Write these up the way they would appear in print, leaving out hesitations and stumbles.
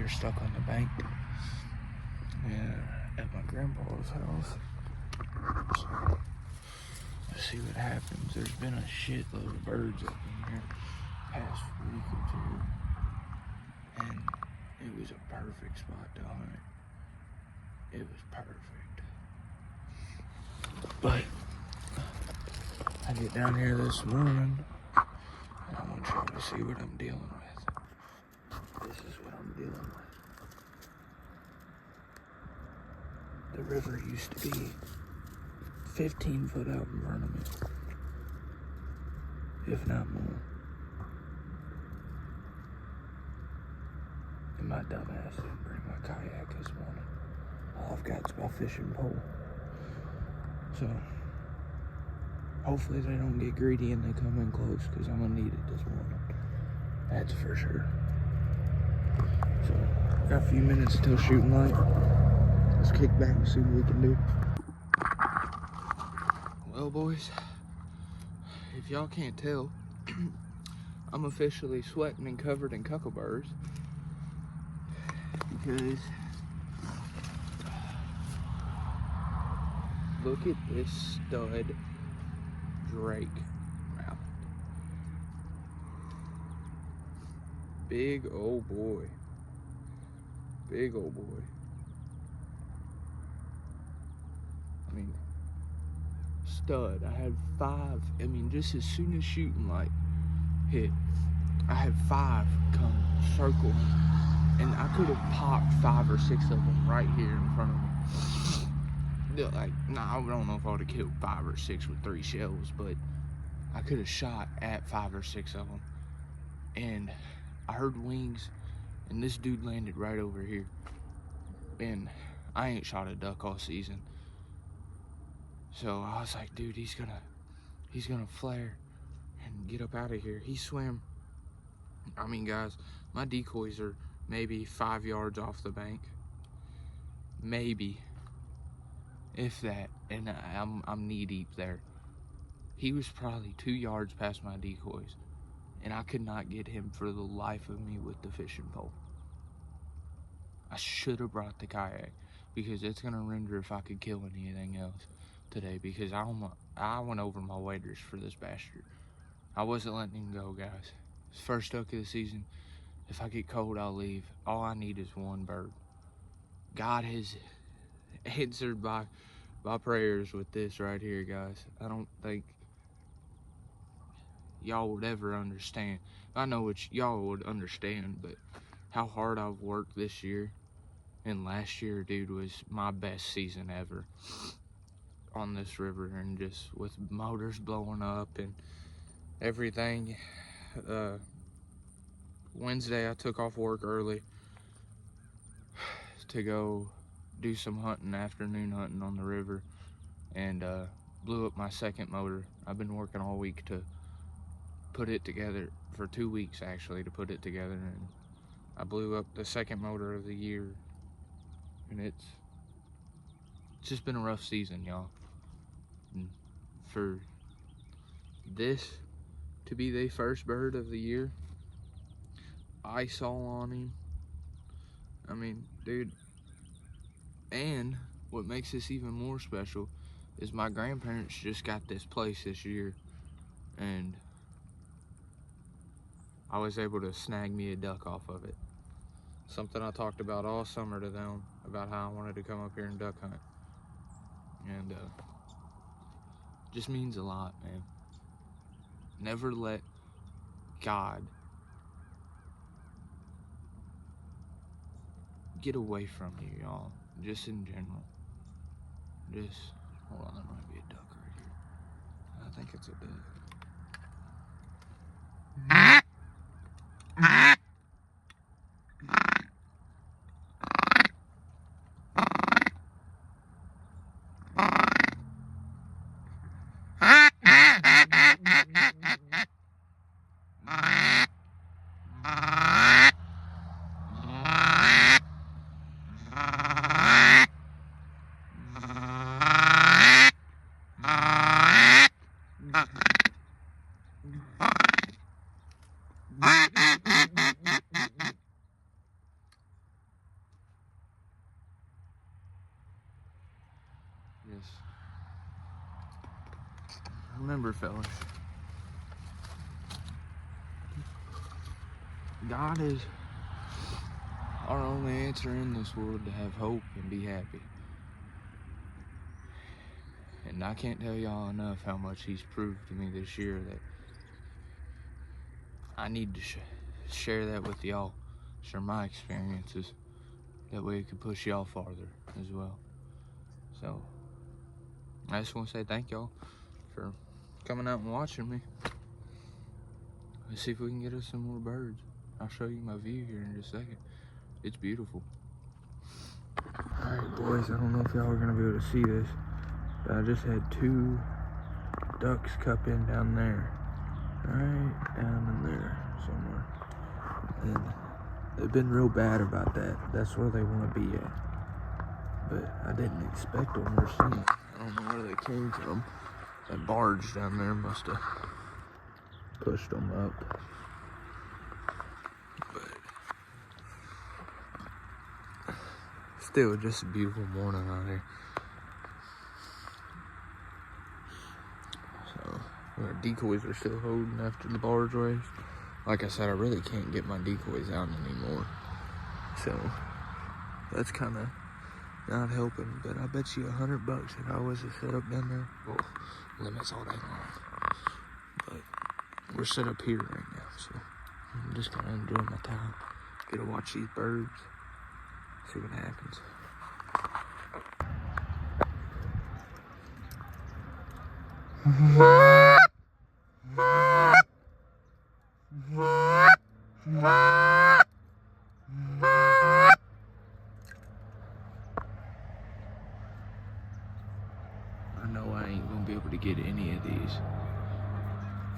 deer stuck on the bank. At my grandpa's house. So, let's see what happens. There's been a shitload of birds up in here past week or two. And it was a perfect spot to hunt. It was perfect. But I get down here this morning and I want y'all to see what I'm dealing with. This is what I'm dealing with. The river used to be 15 foot out in front of me, if not more. And my dumb ass didn't bring my kayak this morning. All I've got is my fishing pole. So, hopefully they don't get greedy and they come in close, because I'm gonna need it this morning. That's for sure. So, got a few minutes till shooting light. Let's kick back and see what we can do. Well, boys, if y'all can't tell, I'm officially sweating and covered in cuckleburrs because look at this stud drake mouth. Big old boy. Big old boy. I mean, stud. I had 5. I mean, just as soon as shooting light hit, I had 5 come circling, and I could have popped 5 or 6 of them right here in front of me. Like, nah, I don't know if I would have killed 5 or 6 with 3 shells, but I could have shot at 5 or 6 of them. And I heard wings, and this dude landed right over here. And I ain't shot a duck all season. So I was like, dude, he's gonna flare and get up out of here. He swam. I mean, guys, my decoys are maybe 5 yards off the bank, maybe, if that, and I'm knee deep there. He was probably 2 yards past my decoys, and I could not get him for the life of me with the fishing pole. I should have brought the kayak, because it's gonna render if I could kill anything else today, because I went over my waders for this bastard. I wasn't letting him go, guys. It's first duck of the season. If I get cold, I'll leave. All I need is one bird. God has answered my prayers with this right here, guys. I don't think y'all would ever understand. I know what y'all would understand, but how hard I've worked this year, and last year, dude, was my best season ever on this river, and just with motors blowing up and everything. Wednesday I took off work early to go do some hunting, afternoon hunting on the river, and blew up my second motor. I've been working all week to put it together, for 2 weeks actually, to put it together, and I blew up the second motor of the year, and it's just been a rough season, y'all. And for this to be the first bird of the year, ice all on him. I mean, dude, and what makes this even more special is my grandparents just got this place this year, and I was able to snag me a duck off of it. Something I talked about all summer to them, about how I wanted to come up here and duck hunt. And just means a lot, man. Never let God get away from you, y'all. Just in general. Just, hold on, there might be a duck right here. I think it's a duck. Remember, fellas, God is our only answer in this world to have hope and be happy. And I can't tell y'all enough how much he's proved to me this year that I need to share that with y'all, share my experiences. That way it could push y'all farther as well. So, I just want to say thank y'all for coming out and watching me. Let's see if we can get us some more birds. I'll show you my view here in just a second. It's beautiful. Alright boys, I don't know if y'all are going to be able to see this, but I just had 2 ducks cup in down there. Right down in there somewhere. And they've been real bad about that. That's where they want to be at. But I didn't expect them or see them. I don't know where they came from. That barge down there must have pushed them up. But still, just a beautiful morning out here. So, our decoys are still holding after the barge race. Like I said, I really can't get my decoys out anymore. So, that's kind of not helping. But I bet you $100 if I was to set up down there. Well, limits all day long. But we're set up here right now, so I'm just kind of enjoying my time. Get to watch these birds, see what happens. I know I ain't gonna be able to get any of these.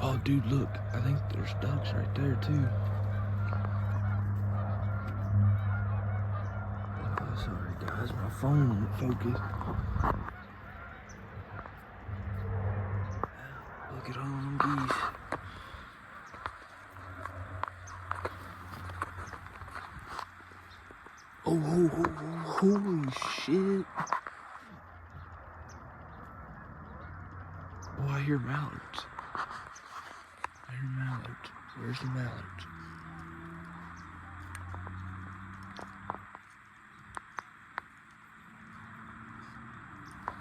Oh, dude, look. I think there's ducks right there, too. Oh, sorry, guys. My phone won't focus. Look at all them geese. Oh, holy shit. Oh, I hear mallards. Where's the mallards?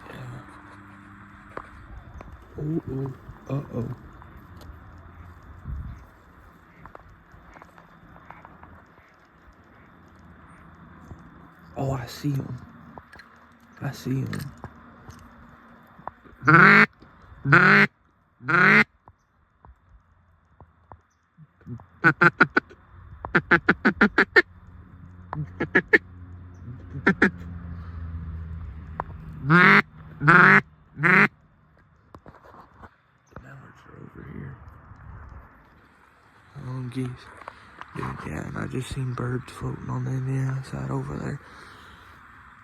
Yeah. Oh. Uh-oh. Oh, I see him. The mallards are over here. Geese. Dude, yeah, and I just seen birds floating on the Indiana side over there.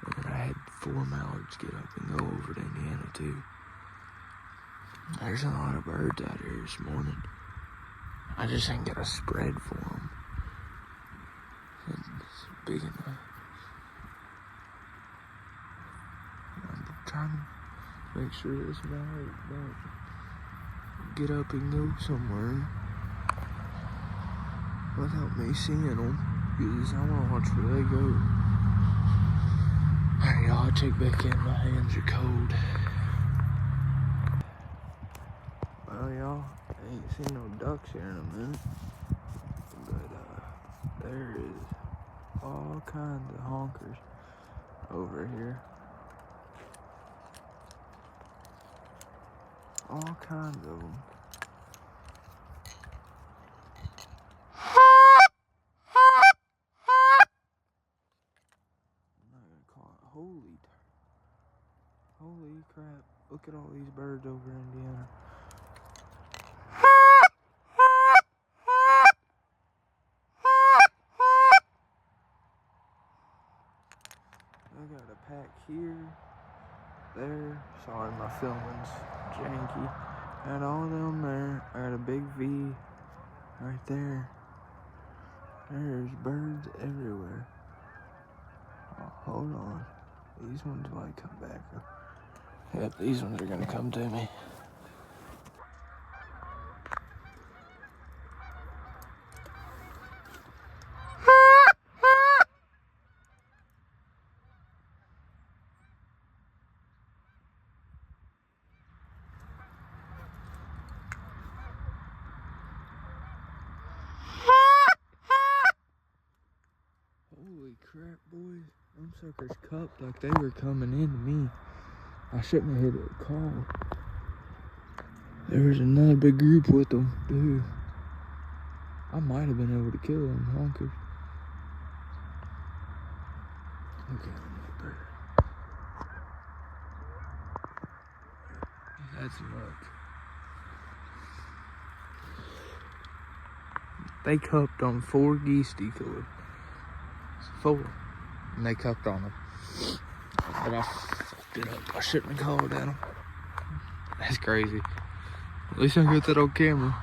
And then I had 4 mallards get up and go over to Indiana too. There's a lot of birds out here this morning. I just ain't got a spread for them. It's big enough. I'm trying to make sure this mallard don't get up and go somewhere without me seeing them, because I want to watch where they go. Alright, y'all, I'll check back in. My hands are cold. Well, y'all, I ain't seen no ducks here in a minute, but there is all kinds of honkers over here. All kinds of them. Holy crap. Look at all these birds over in Indiana. I got a pack here, there. Sorry, my filming's janky. Got all them there. I got a big V right there. There's birds everywhere. Oh, hold on. These ones might come back. Yep, these ones are gonna come to me. boys. Them suckers cupped like they were coming into me. I shouldn't have hit a call. There was another big group with them, dude. I might have been able to kill them honkers. Okay, up there. That's nuts. They cupped on 4 geese decoys. 4. And they cupped on them. But I fucked it up. I shouldn't have called at them. That's crazy. At least I got that on camera.